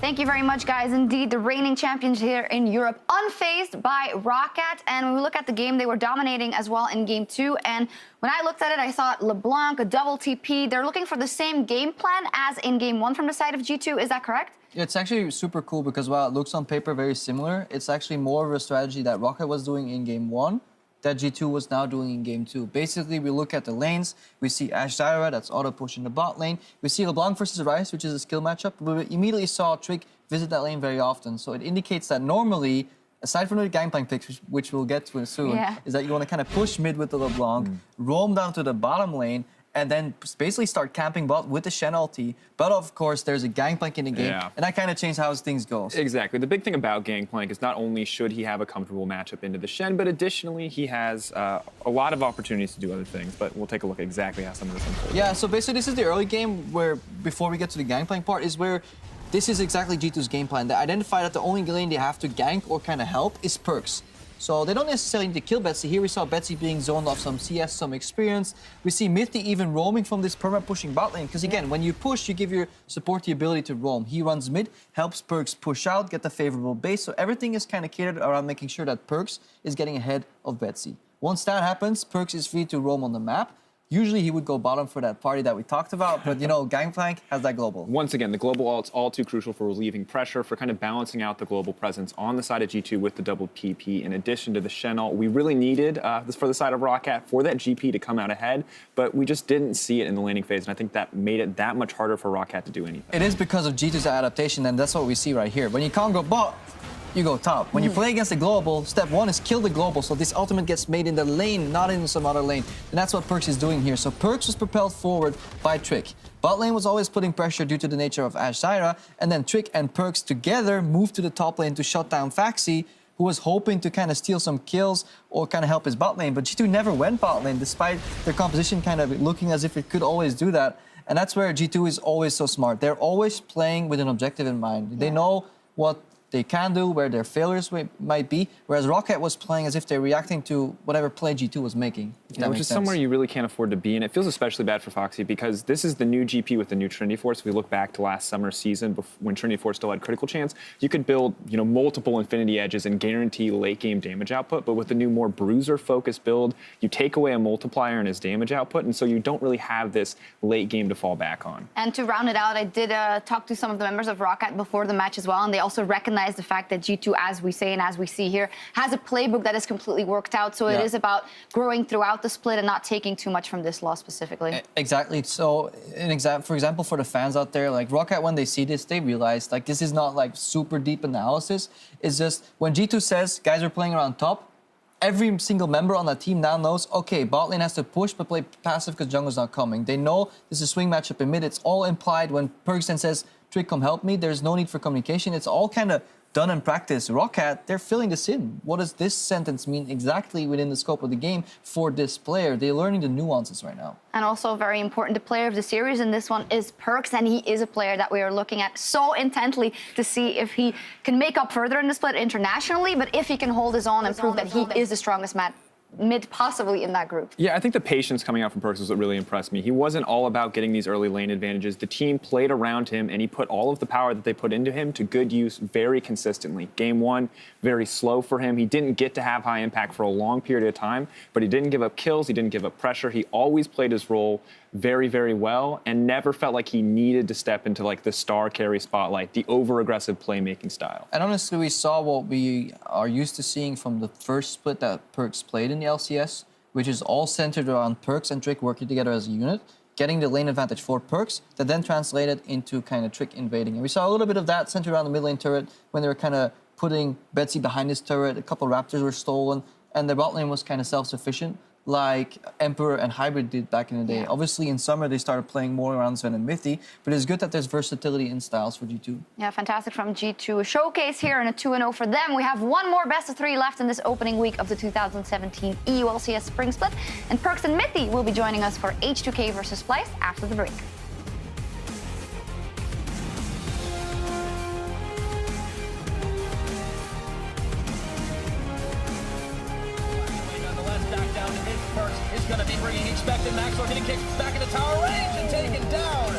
Thank you very much, guys. Indeed, the reigning champions here in Europe, unfazed by Roccat. And when we look at the game, they were dominating as well in Game 2. And when I looked at it, I thought LeBlanc, a double TP. They're looking for the same game plan as in Game 1 from the side of G2. Is that correct? Yeah, it's actually super cool because while it looks on paper very similar, it's actually more of a strategy that Roccat was doing in Game 1 that G2 was now doing in Game 2. Basically, we look at the lanes. We see Ashe Zyra, that's auto push in the bot lane. We see LeBlanc versus Ryze, which is a skill matchup. We immediately saw Trick visit that lane very often. So it indicates that normally, aside from the gangplank picks, which we'll get to soon, is that you want to kind of push mid with the LeBlanc, roam down to the bottom lane, and then basically start camping bot with the Shen ulti. But of course, there's a Gangplank in the game, and that kind of changed how things go. Exactly. The big thing about Gangplank is not only should he have a comfortable matchup into the Shen, but additionally, he has a lot of opportunities to do other things. But we'll take a look at exactly how some of this unfolds. Yeah, so basically, this is the early game where, before we get to the Gangplank part, is where this is exactly G2's game plan. They identify that the only lane they have to gank or kind of help is Perks. So they don't necessarily need to kill Betsy. Here we saw Betsy being zoned off some CS, some experience. We see Mifty even roaming from this perma pushing bot lane. Because again, when you push, you give your support the ability to roam. He runs mid, helps Perks push out, get the favorable base. So everything is kind of catered around making sure that Perks is getting ahead of Betsy. Once that happens, Perks is free to roam on the map. Usually he would go bottom for that party that we talked about, but you know, Gangplank has that global. Once again, the global ult's all too crucial for relieving pressure, for kind of balancing out the global presence on the side of G2 with the double PP. In addition to the Shen ult, we really needed this for the side of Roccat for that GP to come out ahead, but we just didn't see it in the laning phase, and I think that made it that much harder for Roccat to do anything. It is because of G2's adaptation, and that's what we see right here. When you can't go bot, you go top. When you play against the global, step one is kill the global, so this ultimate gets made in the lane, not in some other lane. And that's what Perks is doing here. So Perks was propelled forward by Trick. Bot lane was always putting pressure due to the nature of Ashe Zyra, and then Trick and Perks together moved to the top lane to shut down Faxi, who was hoping to kind of steal some kills or kind of help his bot lane. But G2 never went bot lane, despite their composition kind of looking as if it could always do that. And that's where G2 is always so smart. They're always playing with an objective in mind. They know what they can do, where their failures might be, whereas Roccat was playing as if they're reacting to whatever play G2 was making. Yeah, which is somewhere you really can't afford to be, and it feels especially bad for Foxy because this is the new GP with the new Trinity Force. If we look back to last summer season, when Trinity Force still had critical chance, you could build multiple Infinity Edges and guarantee late game damage output, but with the new more bruiser-focused build, you take away a multiplier in his damage output, and so you don't really have this late game to fall back on. And to round it out, I did talk to some of the members of Roccat before the match as well, and they also recognized the fact that G2, as we say and as we see here, has a playbook that is completely worked out. So it is about growing throughout the split and not taking too much from this loss specifically. Exactly. So, for example, for the fans out there, like Roccat, when they see this, they realize like this is not like super deep analysis. It's just when G2 says guys are playing around top, every single member on that team now knows, okay, bot lane has to push but play passive because jungle's not coming. They know this is a swing matchup in mid. It's all implied when Perks then says, Trick, come help me. There's no need for communication. It's all kind of done in practice. Roccat, they're filling this in. What does this sentence mean exactly within the scope of the game for this player? They're learning the nuances right now. And also very important, the player of the series in this one is Perks, and he is a player that we are looking at so intently to see if he can make up further in the split internationally, but if he can hold his own and prove that he is the strongest mid possibly in that group. Yeah, I think the patience coming out from Perks was what really impressed me. He wasn't all about getting these early lane advantages. The team played around him, and he put all of the power that they put into him to good use very consistently. Game 1, very slow for him. He didn't get to have high impact for a long period of time, but he didn't give up kills, he didn't give up pressure. He always played his role very, very well and never felt like he needed to step into like the star carry spotlight, the over-aggressive playmaking style. And honestly, we saw what we are used to seeing from the first split that Perks played in the LCS, which is all centered around Perks and Trick working together as a unit, getting the lane advantage for Perks, that then translated into kind of Trick invading. And we saw a little bit of that centered around the mid lane turret when they were kind of putting Betsy behind his turret, a couple Raptors were stolen, and the bot lane was kind of self-sufficient, like Emperor and Hybrid did back in the day. Obviously, in summer, they started playing more around Sven and Mifty, but it's good that there's versatility in styles for G2. Yeah, fantastic from G2. A showcase here and a 2-0 for them. We have one more best of 3 left in this opening week of the 2017 EU LCS Spring Split, and Perks and Mifty will be joining us for H2K versus Splice after the break. Is going to be bringing expected Maxwell getting kicked back into tower range and taken down.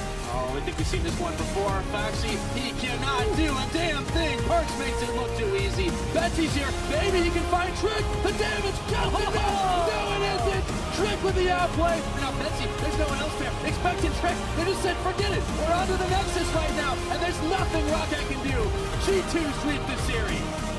I think we've seen this one before. Foxy, he cannot do a damn thing. Perks makes it look too easy. Betsy's here. Maybe he can find Trick. The damage just enough. No, it isn't. Trick with the outplay. Now, Betsy, there's no one else there. Expecting Trick. They just said, forget it. We're onto the Nexus right now. And there's nothing Roccat can do. G2 sweep the series.